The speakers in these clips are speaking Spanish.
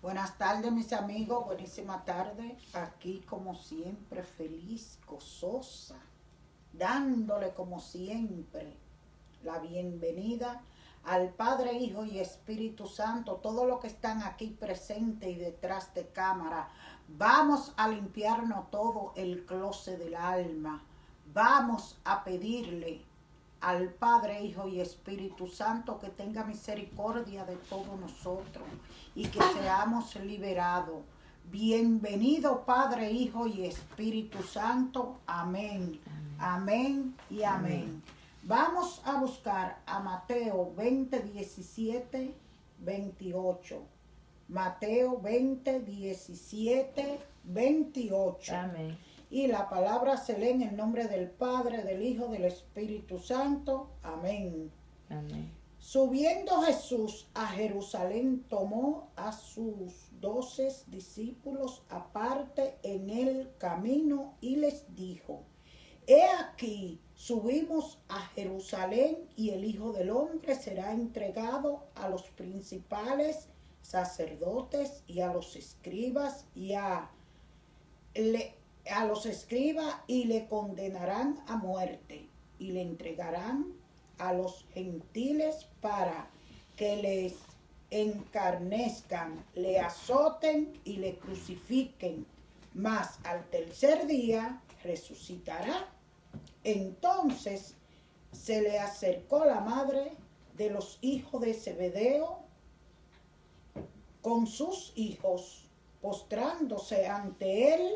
Buenas tardes, mis amigos, buenísima tarde. Aquí como siempre, feliz, gozosa, dándole como siempre la bienvenida al Padre, Hijo y Espíritu Santo, todos los que están aquí presentes y detrás de cámara. Vamos a limpiarnos todo el closet del alma. Vamos a pedirle al Padre, Hijo y Espíritu Santo que tenga misericordia de todos nosotros y que seamos liberados. Bienvenido Padre, Hijo y Espíritu Santo. Amén. Amén y amén. Vamos a buscar a Mateo 20, 17, 28. Mateo 20, 17, 28. Amén. Y la palabra se lee en el nombre del Padre, del Hijo, del Espíritu Santo. Amén. Amén. Subiendo Jesús a Jerusalén, tomó a sus 12 discípulos aparte en el camino y les dijo: He aquí, subimos a Jerusalén y el Hijo del Hombre será entregado a los principales sacerdotes y a los escribas y le condenarán a muerte y le entregarán a los gentiles para que les encarnezcan, le azoten y le crucifiquen, mas al tercer día resucitará. Entonces se le acercó la madre de los hijos de Zebedeo con sus hijos, postrándose ante él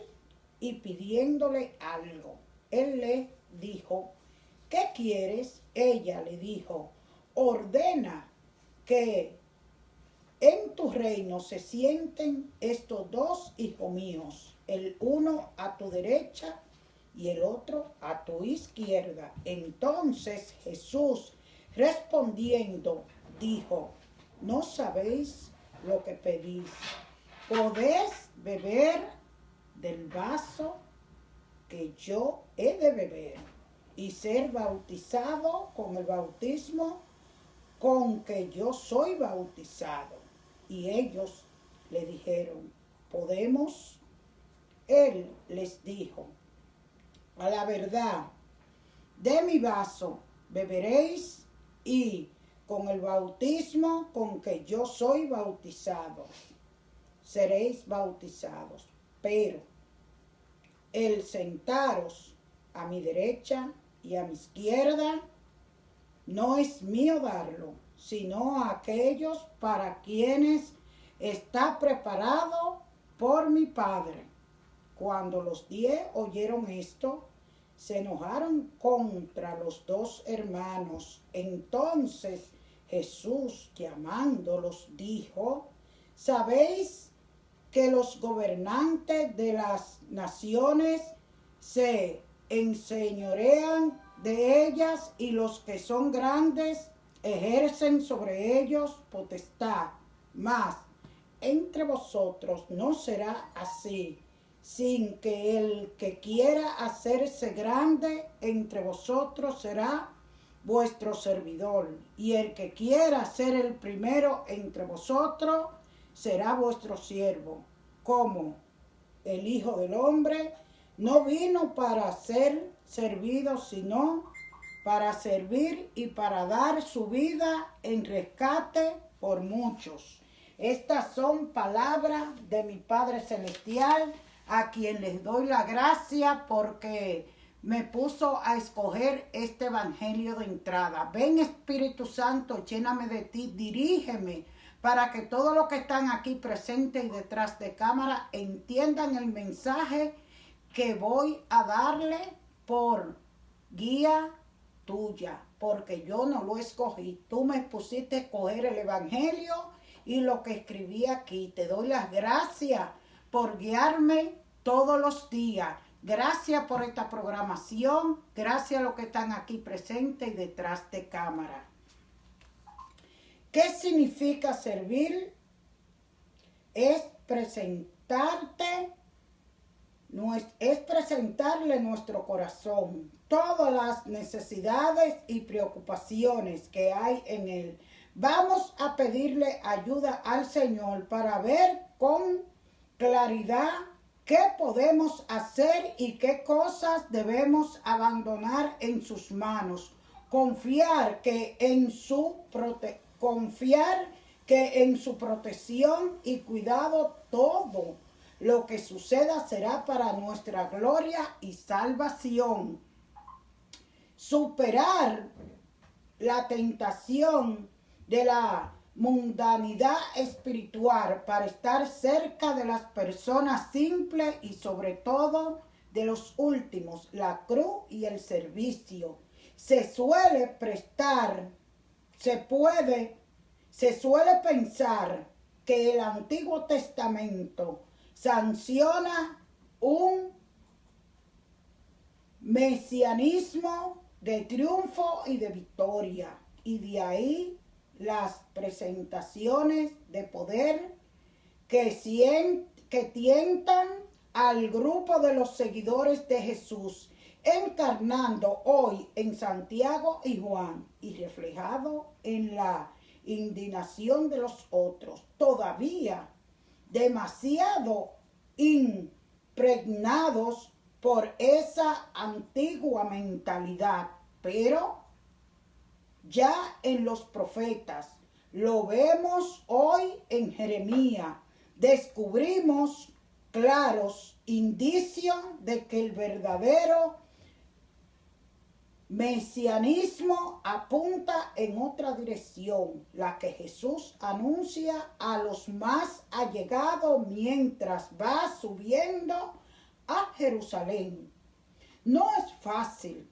y pidiéndole algo. Él le dijo: ¿Qué quieres? Ella le dijo: ordena que en tu reino se sienten estos dos hijos míos, el uno a tu derecha y el otro a tu izquierda. Entonces Jesús, respondiendo, dijo: ¿No sabéis lo que pedís? ¿Podéis beber del vaso que yo he de beber y ser bautizado con el bautismo con que yo soy bautizado? Y ellos le dijeron: ¿podemos? Él les dijo: a la verdad, de mi vaso beberéis, y con el bautismo con que yo soy bautizado seréis bautizados. Pero el sentaros a mi derecha y a mi izquierda no es mío darlo, sino a aquellos para quienes está preparado por mi Padre. Cuando los 10 oyeron esto, se enojaron contra los dos hermanos. Entonces Jesús, llamándolos, dijo: ¿sabéis que los gobernantes de las naciones se enseñorean de ellas y los que son grandes ejercen sobre ellos potestad? Mas entre vosotros no será así, sin que el que quiera hacerse grande entre vosotros será vuestro servidor, y el que quiera ser el primero entre vosotros será vuestro siervo. Como el Hijo del Hombre no vino para ser servido, sino para servir y para dar su vida en rescate por muchos. Estas son palabras de mi Padre Celestial, a quien les doy la gracia porque me puso a escoger este evangelio de entrada. Ven, Espíritu Santo, lléname de ti, dirígeme, para que todos los que están aquí presentes y detrás de cámara entiendan el mensaje que voy a darle por guía tuya, porque yo no lo escogí. Tú me pusiste a escoger el evangelio y lo que escribí aquí. Te doy las gracias por guiarme todos los días. Gracias por esta programación. Gracias a los que están aquí presentes y detrás de cámara. ¿Qué significa servir? Es presentarle nuestro corazón, todas las necesidades y preocupaciones que hay en él, Vamos a pedirle ayuda al Señor para ver con claridad qué podemos hacer y qué cosas debemos abandonar en sus manos. Confiar que en su protección y cuidado todo lo que suceda será para nuestra gloria y salvación. Superar la tentación de la mundanidad espiritual para estar cerca de las personas simples y sobre todo de los últimos, la cruz y el servicio. Se suele pensar que el Antiguo Testamento sanciona un mesianismo de triunfo y de victoria, y de ahí las presentaciones de poder que tientan al grupo de los seguidores de Jesús, encarnando hoy en Santiago y Juan y reflejado en la indignación de los otros, todavía demasiado impregnados por esa antigua mentalidad, pero ya en los profetas, lo vemos hoy en Jeremías, descubrimos claros indicios de que el verdadero mesianismo apunta en otra dirección, la que Jesús anuncia a los más allegados mientras va subiendo a Jerusalén. No es fácil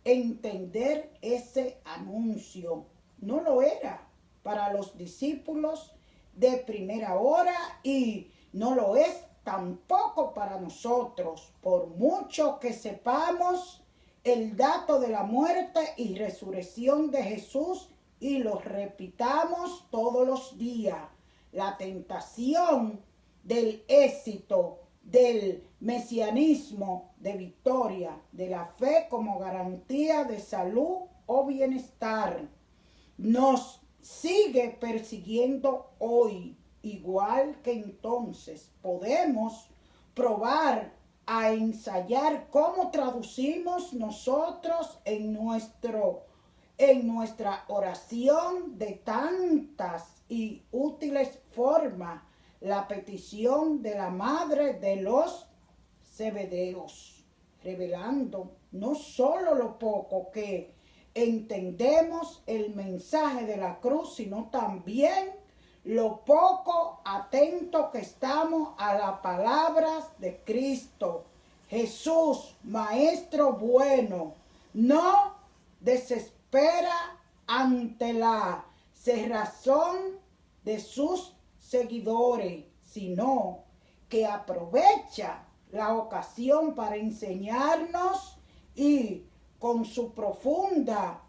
entender ese anuncio. No lo era para los discípulos de primera hora y no lo es tampoco para nosotros, por mucho que sepamos el dato de la muerte y resurrección de Jesús y lo repitamos todos los días. La tentación del éxito, del mesianismo, de victoria, de la fe como garantía de salud o bienestar, nos sigue persiguiendo hoy, igual que entonces. Podemos probar a ensayar cómo traducimos nosotros en nuestra oración de tantas y útiles formas la petición de la madre de los Zebedeos, revelando no solo lo poco que entendemos el mensaje de la cruz, sino también lo poco atento que estamos a las palabras de Cristo. Jesús, Maestro bueno, no desespera ante la cerrazón de sus seguidores, sino que aprovecha la ocasión para enseñarnos y con su profunda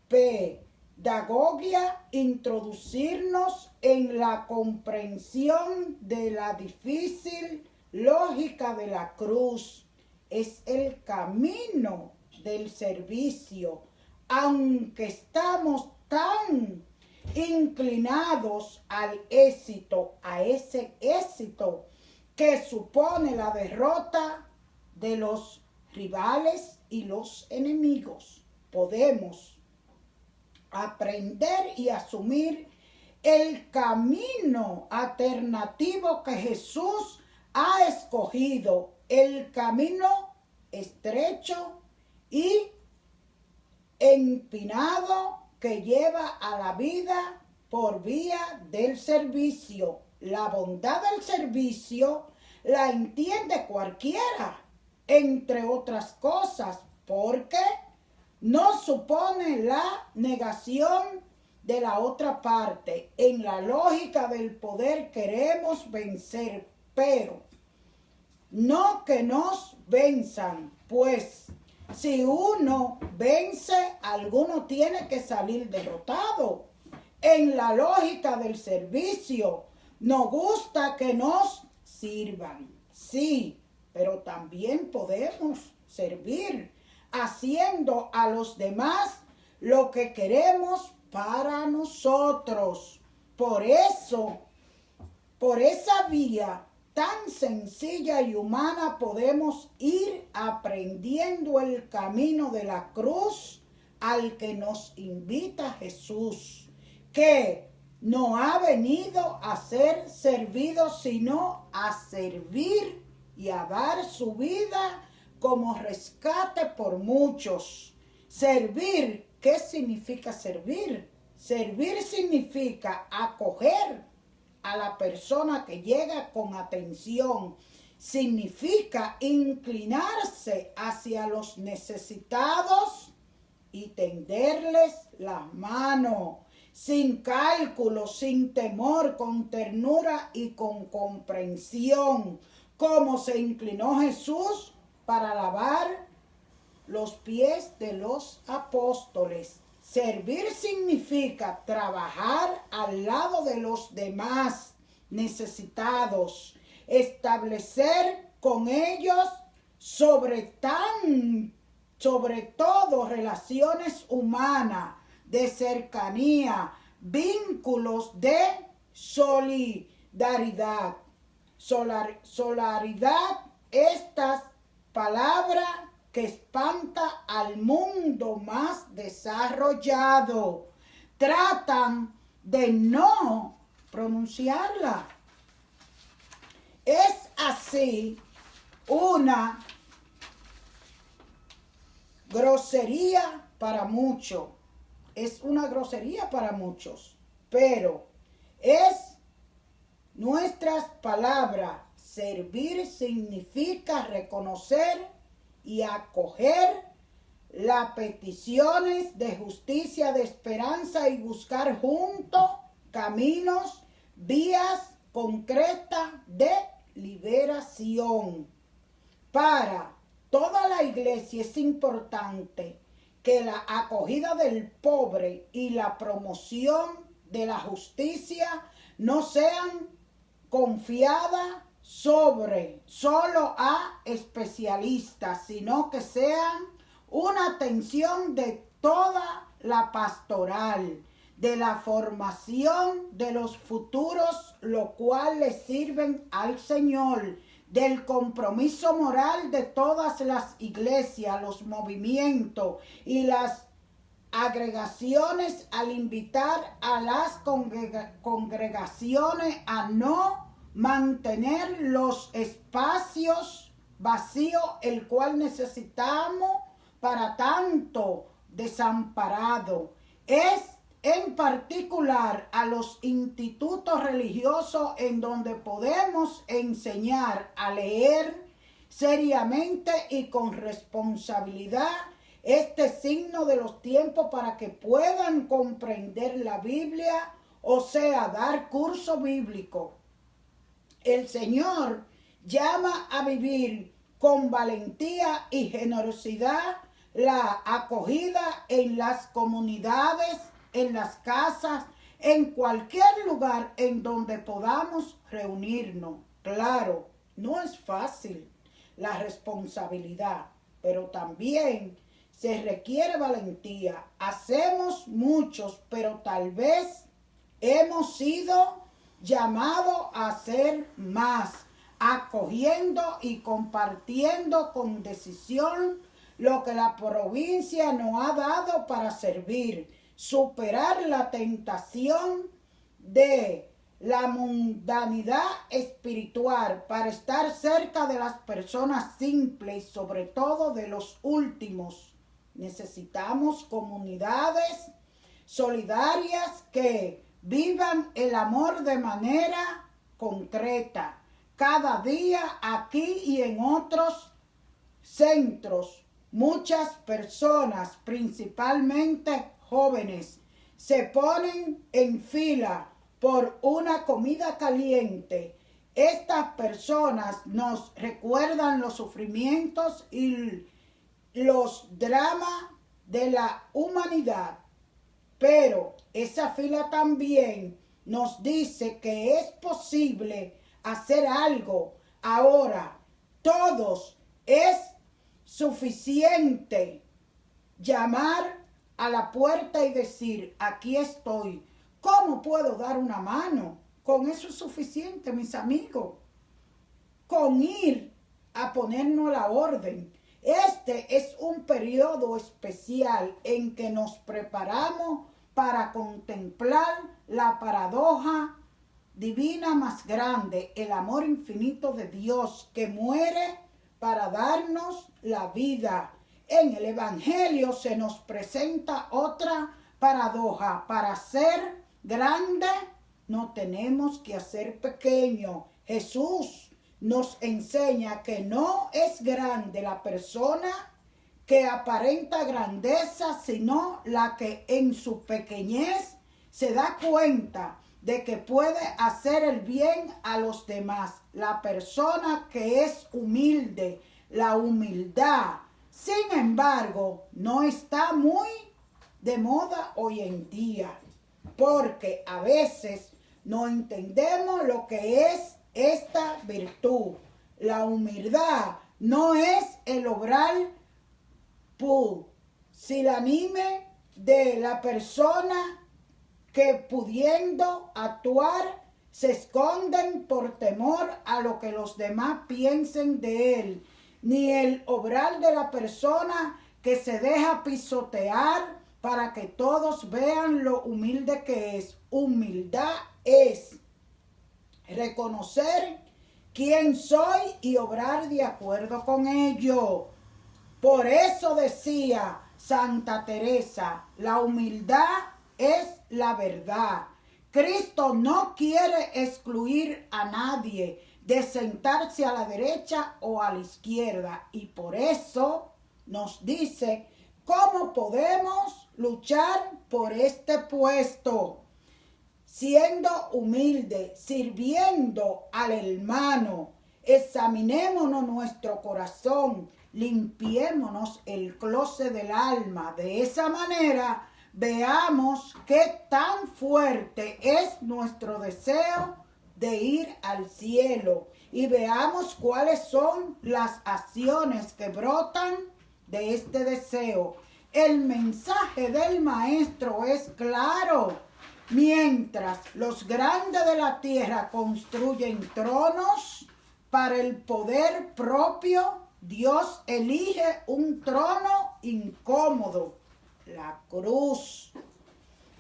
pedagogia introducirnos en la comprensión de la difícil lógica de la cruz. Es el camino del servicio, aunque estamos tan inclinados al éxito, a ese éxito que supone la derrota de los rivales y los enemigos. Podemos aprender y asumir el camino alternativo que Jesús ha escogido, el camino estrecho y empinado que lleva a la vida por vía del servicio. La bondad del servicio la entiende cualquiera, entre otras cosas, porque no supone la negación de la otra parte. En la lógica del poder queremos vencer, pero no que nos venzan, pues si uno vence, alguno tiene que salir derrotado. En la lógica del servicio, nos gusta que nos sirvan, sí, pero también podemos servir haciendo a los demás lo que queremos para nosotros. Por eso, por esa vía tan sencilla y humana podemos ir aprendiendo el camino de la cruz al que nos invita Jesús, que no ha venido a ser servido, sino a servir y a dar su vida como rescate por muchos. Servir, ¿qué significa servir? Servir significa acoger a la persona que llega con atención. Significa inclinarse hacia los necesitados y tenderles las manos, sin cálculo, sin temor, con ternura y con comprensión, como se inclinó Jesús para lavar los pies de los apóstoles. Servir significa trabajar al lado de los demás necesitados, establecer con ellos sobre todo relaciones humanas, de cercanía, vínculos de solidaridad. Solidaridad, estas palabras que espanta al mundo más desarrollado. Tratan de no pronunciarla. Es así una grosería para muchos. Es una grosería para muchos, pero es nuestras palabras. Servir significa reconocer y acoger las peticiones de justicia, de esperanza y buscar juntos caminos, vías concretas de liberación. Para toda la iglesia es importante que la acogida del pobre y la promoción de la justicia no sean confiadas solo a especialistas, sino que sean una atención de toda la pastoral, de la formación de los futuros, lo cual le sirven al Señor, del compromiso moral de todas las iglesias, los movimientos y las agregaciones al invitar a las congregaciones a no mantener los espacios vacíos, el cual necesitamos para tanto desamparado. Es en particular a los institutos religiosos en donde podemos enseñar a leer seriamente y con responsabilidad este signo de los tiempos para que puedan comprender la Biblia, o sea, dar curso bíblico. El Señor llama a vivir con valentía y generosidad la acogida en las comunidades, en las casas, en cualquier lugar en donde podamos reunirnos. Claro, no es fácil la responsabilidad, pero también se requiere valentía. Hacemos muchos, pero tal vez hemos sido llamados a hacer más, acogiendo y compartiendo con decisión lo que la provincia nos ha dado para servir, superar la tentación de la mundanidad espiritual para estar cerca de las personas simples y sobre todo de los últimos. Necesitamos comunidades solidarias que vivan el amor de manera concreta, cada día aquí y en otros centros. Muchas personas, principalmente jóvenes, se ponen en fila por una comida caliente. Estas personas nos recuerdan los sufrimientos y los dramas de la humanidad, pero esa fila también nos dice que es posible hacer algo ahora. Todos es suficiente llamar a la puerta y decir, aquí estoy, ¿cómo puedo dar una mano? Con eso es suficiente, mis amigos. Con ir a ponernos la orden. Este es un periodo especial en que nos preparamos para contemplar la paradoja divina más grande, el amor infinito de Dios que muere para darnos la vida. En el Evangelio se nos presenta otra paradoja. Para ser grande no tenemos que hacer pequeño. Jesús nos enseña que no es grande la persona que aparenta grandeza, sino la que en su pequeñez se da cuenta de que puede hacer el bien a los demás. La persona que es humilde, la humildad, sin embargo, no está muy de moda hoy en día, porque a veces no entendemos lo que es esta virtud. La humildad no es el obrar pusilánime de la persona que pudiendo actuar se esconden por temor a lo que los demás piensen de él, ni el obrar de la persona que se deja pisotear para que todos vean lo humilde que es. Humildad es reconocer quién soy y obrar de acuerdo con ello. Por eso decía Santa Teresa, la humildad es la verdad. Cristo no quiere excluir a nadie de sentarse a la derecha o a la izquierda, y por eso nos dice cómo podemos luchar por este puesto. Siendo humilde, sirviendo al hermano, examinémonos nuestro corazón, limpiémonos el closet del alma. De esa manera veamos qué tan fuerte es nuestro deseo de ir al cielo y veamos cuáles son las acciones que brotan de este deseo. El mensaje del maestro es claro. Mientras los grandes de la tierra construyen tronos para el poder propio, Dios elige un trono incómodo, la cruz,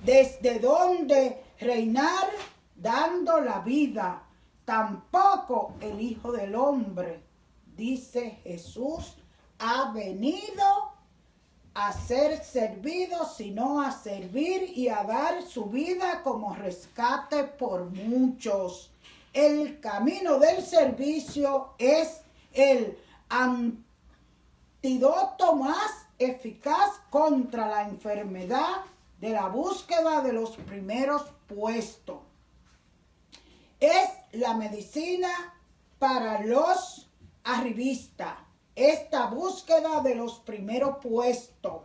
desde donde reinar dando la vida. Tampoco el Hijo del Hombre, dice Jesús, ha venido a ser servido, sino a servir y a dar su vida como rescate por muchos. El camino del servicio es el antídoto más eficaz contra la enfermedad de la búsqueda de los primeros puestos. Es la medicina para los arribistas. Esta búsqueda de los primeros puestos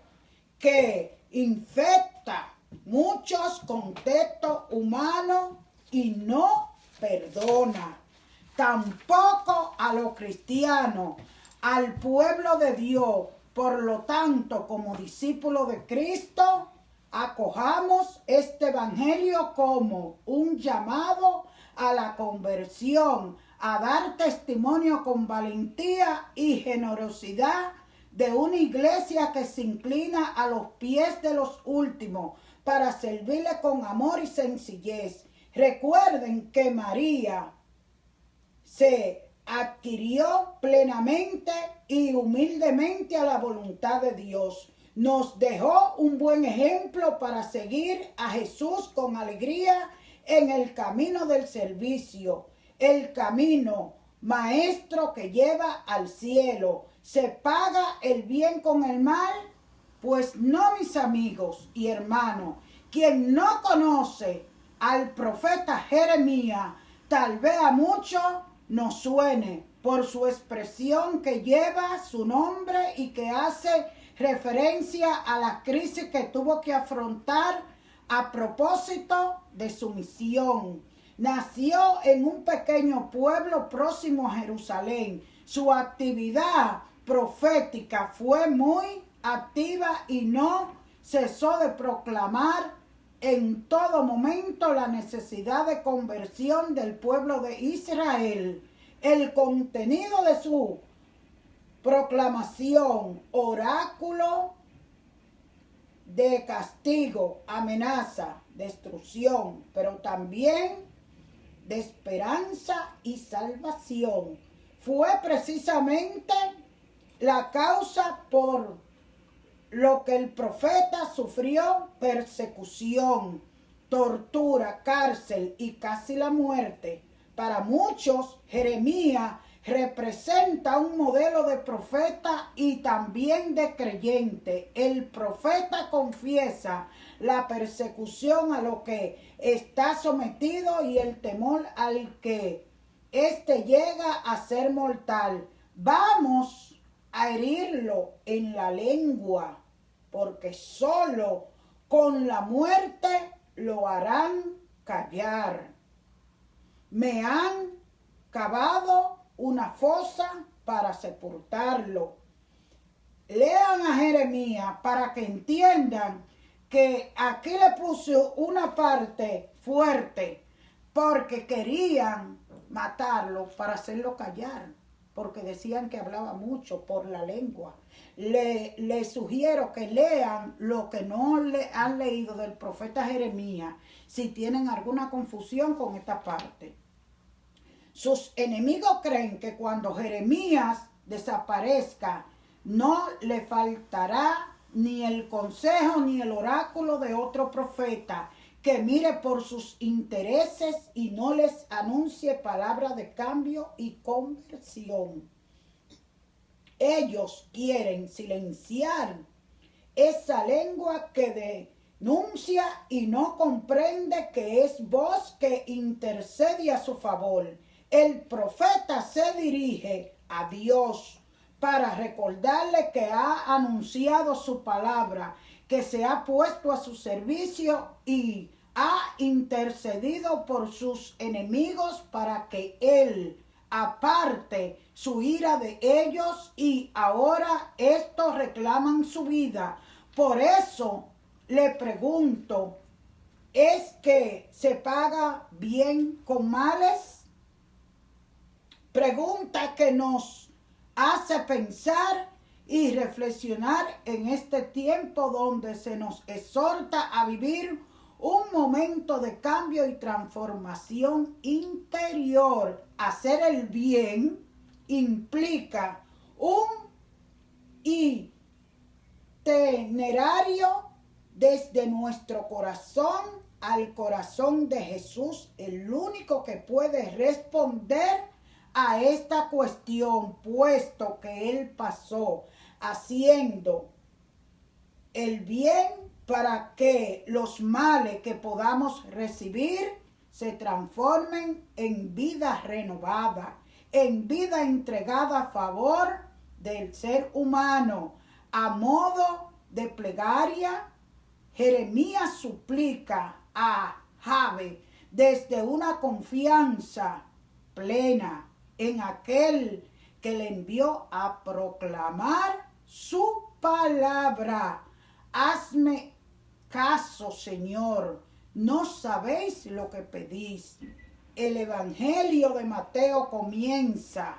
que infecta muchos contextos humanos y no perdona. Tampoco a los cristianos, al pueblo de Dios. Por lo tanto, como discípulos de Cristo, acojamos este evangelio como un llamado a la conversión, a dar testimonio con valentía y generosidad de una iglesia que se inclina a los pies de los últimos para servirle con amor y sencillez. Recuerden que María se adquirió plenamente y humildemente a la voluntad de Dios. Nos dejó un buen ejemplo para seguir a Jesús con alegría en el camino del servicio. El camino maestro que lleva al cielo. ¿Se paga el bien con el mal? Pues no, mis amigos y hermanos. Quien no conoce al profeta Jeremías, tal vez a muchos nos suene por su expresión que lleva su nombre y que hace referencia a la crisis que tuvo que afrontar a propósito de su misión. Nació en un pequeño pueblo próximo a Jerusalén. Su actividad profética fue muy activa y no cesó de proclamar en todo momento la necesidad de conversión del pueblo de Israel. El contenido de su proclamación, oráculo de castigo, amenaza, destrucción, pero también de esperanza y salvación, fue precisamente la causa por lo que el profeta sufrió: persecución, tortura, cárcel y casi la muerte. Para muchos, Jeremías representa un modelo de profeta y también de creyente. El profeta confiesa la persecución a lo que está sometido y el temor al que éste llega a ser mortal. Vamos a herirlo en la lengua, porque solo con la muerte lo harán callar. Me han cavado una fosa para sepultarlo. Lean a Jeremías para que entiendan que aquí le puse una parte fuerte, porque querían matarlo para hacerlo callar, porque decían que hablaba mucho por la lengua. Le sugiero que lean lo que no le han leído del profeta Jeremías, si tienen alguna confusión con esta parte. Sus enemigos creen que cuando Jeremías desaparezca, no le faltará ni el consejo ni el oráculo de otro profeta que mire por sus intereses y no les anuncie palabra de cambio y conversión. Ellos quieren silenciar esa lengua que denuncia y no comprende que es voz que intercede a su favor. El profeta se dirige a Dios para recordarle que ha anunciado su palabra, que se ha puesto a su servicio y ha intercedido por sus enemigos para que él aparte su ira de ellos, y ahora estos reclaman su vida. Por eso le pregunto, ¿es que se paga bien con males? Pregunta que nos hace pensar y reflexionar en este tiempo donde se nos exhorta a vivir un momento de cambio y transformación interior. Hacer el bien implica un itinerario desde nuestro corazón al corazón de Jesús, el único que puede responder a esta cuestión, puesto que Él pasó haciendo el bien para que los males que podamos recibir se transformen en vida renovada, en vida entregada a favor del ser humano. A modo de plegaria, Jeremías suplica a Jahve desde una confianza plena en aquel que le envió a proclamar su palabra. Hazme caso, Señor, no sabéis lo que pedís. El Evangelio de Mateo comienza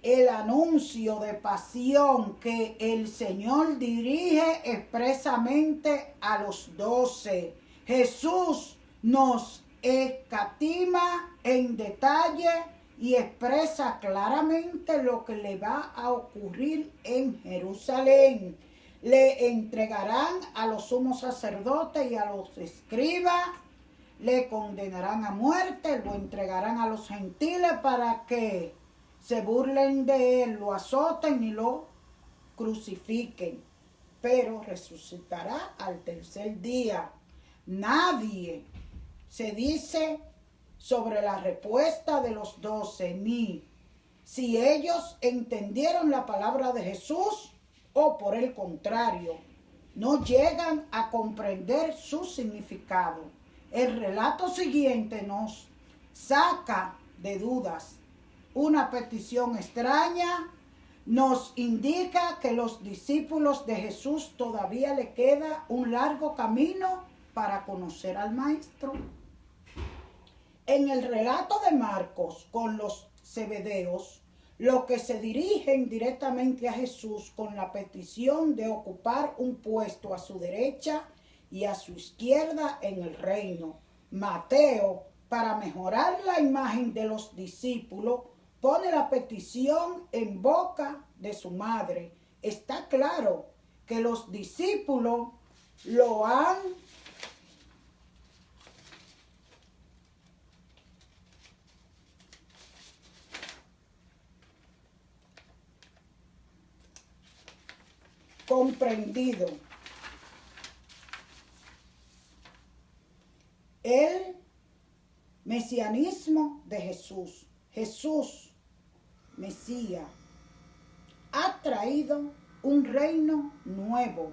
el anuncio de pasión que el Señor dirige expresamente a los 12. Jesús nos escatima en detalle y expresa claramente lo que le va a ocurrir en Jerusalén. Le entregarán a los sumos sacerdotes y a los escribas, le condenarán a muerte, lo entregarán a los gentiles para que se burlen de él, lo azoten y lo crucifiquen, pero resucitará al tercer día. Nadie se dice sobre la respuesta de los 12, ni si ellos entendieron la palabra de Jesús o por el contrario, no llegan a comprender su significado. El relato siguiente nos saca de dudas una petición extraña nos indica que los discípulos de Jesús todavía le queda un largo camino para conocer al Maestro. En el relato de Marcos con los zebedeos, los que se dirigen directamente a Jesús con la petición de ocupar un puesto a su derecha y a su izquierda en el reino. Mateo, para mejorar la imagen de los discípulos, pone la petición en boca de su madre. Está claro que los discípulos lo han comprendido. El mesianismo de Jesús. Jesús, Mesías, ha traído un reino nuevo,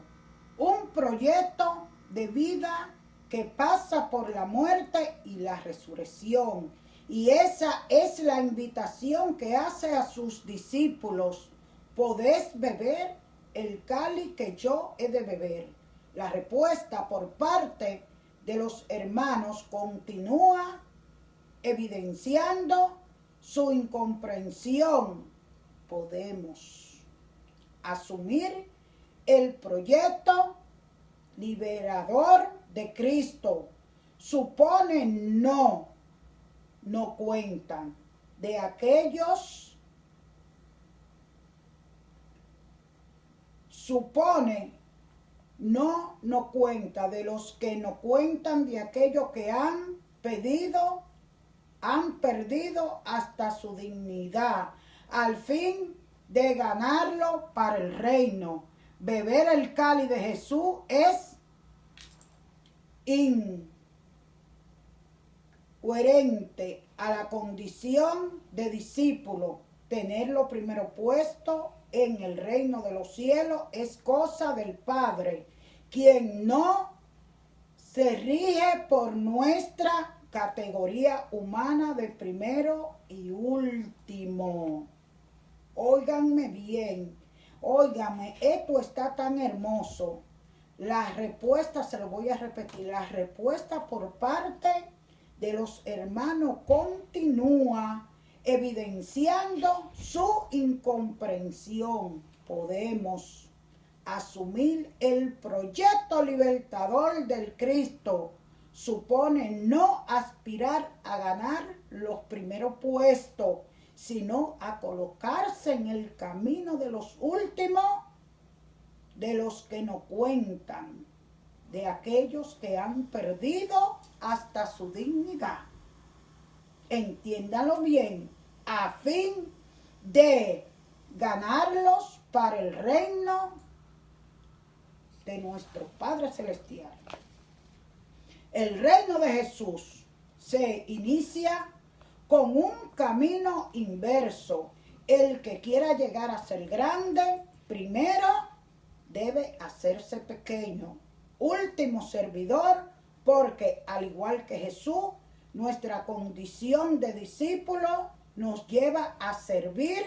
un proyecto de vida que pasa por la muerte y la resurrección. Y esa es la invitación que hace a sus discípulos. ¿Podés beber el cáliz que yo he de beber? La respuesta por parte de los hermanos continúa evidenciando su incomprensión. Podemos asumir el proyecto liberador de Cristo. Supone no cuentan de aquellos, supone no cuenta de los que no cuentan de aquellos que han perdido hasta su dignidad, al fin de ganarlo para el reino. Beber el cáliz de Jesús es incoherente a la condición de discípulo. Tenerlo primero puesto en el reino de los cielos es cosa del Padre, quien no se rige por nuestra categoría humana de primero y último. Óiganme bien, óiganme, esto está tan hermoso. La respuesta, se lo voy a repetir, la respuesta por parte de los hermanos continúa evidenciando su incomprensión. Podemos asumir el proyecto libertador del Cristo. Supone no aspirar a ganar los primeros puestos, sino a colocarse en el camino de los últimos, de los que no cuentan, de aquellos que han perdido hasta su dignidad. Entiéndanlo bien, a fin de ganarlos para el reino de nuestro Padre Celestial. El reino de Jesús se inicia con un camino inverso. El que quiera llegar a ser grande, primero debe hacerse pequeño, último servidor, porque al igual que Jesús, nuestra condición de discípulo nos lleva a servir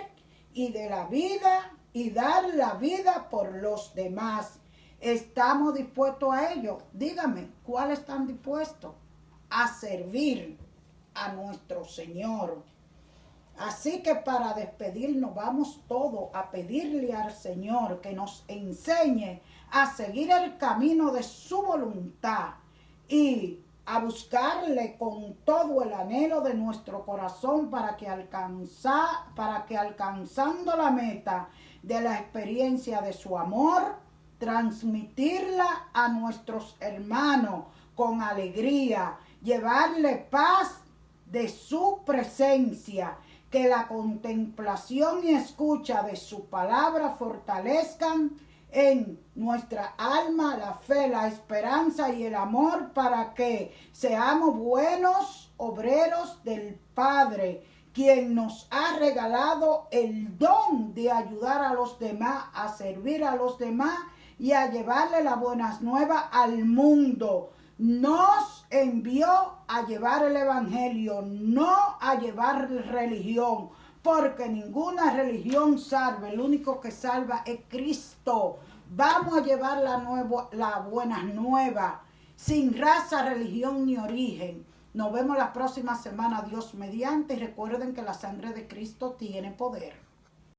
y de la vida y dar la vida por los demás. ¿Estamos dispuestos a ello? Dígame, ¿cuáles están dispuestos? A servir a nuestro Señor. Así que para despedirnos vamos todos a pedirle al Señor que nos enseñe a seguir el camino de su voluntad y a buscarle con todo el anhelo de nuestro corazón para que alcanzando la meta de la experiencia de su amor, transmitirla a nuestros hermanos con alegría, llevarle paz de su presencia, que la contemplación y escucha de su palabra fortalezcan en nuestra alma la fe, la esperanza y el amor, para que seamos buenos obreros del Padre, quien nos ha regalado el don de ayudar a los demás, a servir a los demás y a llevarle las buenas nuevas al mundo. Nos envió a llevar el evangelio, no a llevar religión, porque ninguna religión salva, el único que salva es Cristo. Vamos a llevar la buena nueva, sin raza, religión ni origen. Nos vemos la próxima semana, Dios mediante, y recuerden que la sangre de Cristo tiene poder.